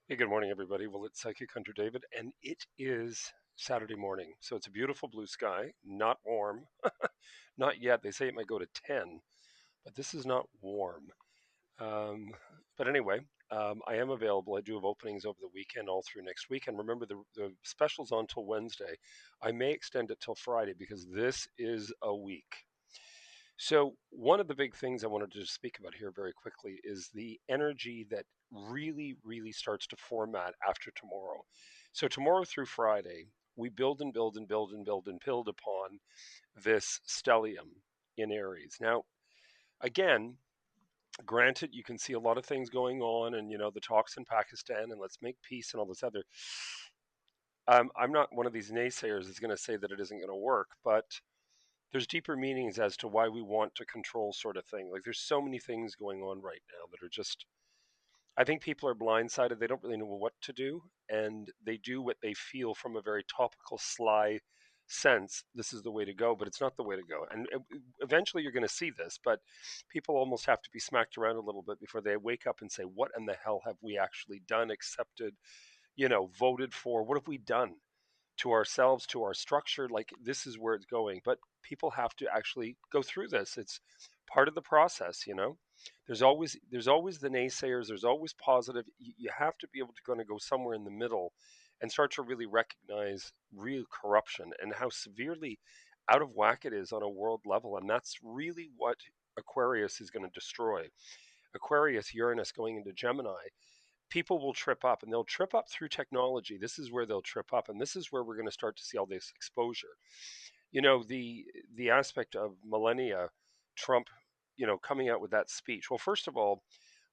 Hey, good morning, everybody. Well, it's Psychic Hunter David, and it is Saturday morning. So it's a beautiful blue sky, not warm, not yet. They say it might go to 10, but this is not warm. Um, but anyway, I am available. I do have openings over the weekend, all through next week. And remember, the special's on till Wednesday. I may extend it till Friday because this is a week. So, one of the big things I wanted to speak about here very quickly is the energy that really, really starts to format after tomorrow. So, tomorrow through Friday, we build and build and build and build and build upon this stellium in Aries. Now, again, granted, you can see a lot of things going on, and the talks in Pakistan, and let's make peace and all this other. I'm not one of these naysayers that's going to say that it isn't going to work, but there's deeper meanings as to why we want to control sort of thing. Like there's so many things going on right now that are just I think people are blindsided. They don't really know what to do and they do what they feel from a very topical sly sense. This is the way to go, but it's not the way to go. And eventually you're going to see this, but people almost have to be smacked around a little bit before they wake up and say, "What in the hell have we actually done, accepted, voted for? What have we done?" to ourselves, to our structure. Like this is where it's going. But people have to actually go through this. It's part of the process. There's always the naysayers. There's always positive. You have to be able to kind of go somewhere in the middle and start to really recognize real corruption and how severely out of whack it is on a world level. And that's really what Aquarius is going to destroy. Aquarius, Uranus going into Gemini, people will trip up and they'll trip up through technology. This is where they'll trip up, and this is where we're going to start to see all this exposure. The aspect of millennia, Trump, coming out with that speech. Well, first of all,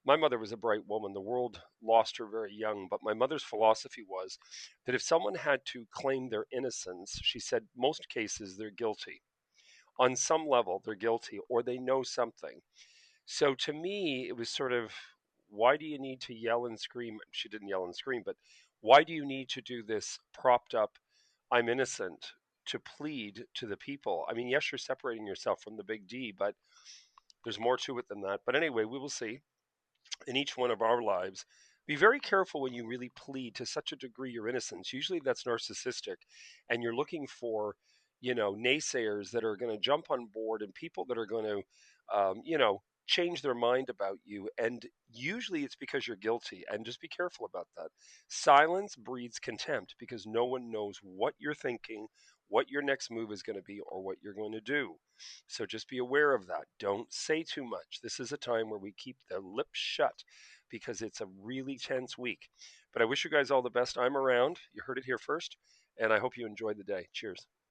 my mother was a bright woman. The world lost her very young, but my mother's philosophy was that if someone had to claim their innocence, she said most cases they're guilty. On some level, they're guilty or they know something. So to me, it was sort of, why do you need to yell and scream? She didn't yell and scream, but why do you need to do this propped up, I'm innocent, to plead to the people? I mean, yes, you're separating yourself from the big D, but there's more to it than that. But anyway, we will see in each one of our lives. Be very careful when you really plead to such a degree your innocence. Usually that's narcissistic, and you're looking for, naysayers that are going to jump on board and people that are going to, change their mind about you. And usually it's because you're guilty. And just be careful about that. Silence breeds contempt because no one knows what you're thinking, what your next move is going to be, or what you're going to do. So just be aware of that. Don't say too much. This is a time where we keep the lips shut because it's a really tense week. But I wish you guys all the best. I'm around. You heard it here first. And I hope you enjoyed the day. Cheers.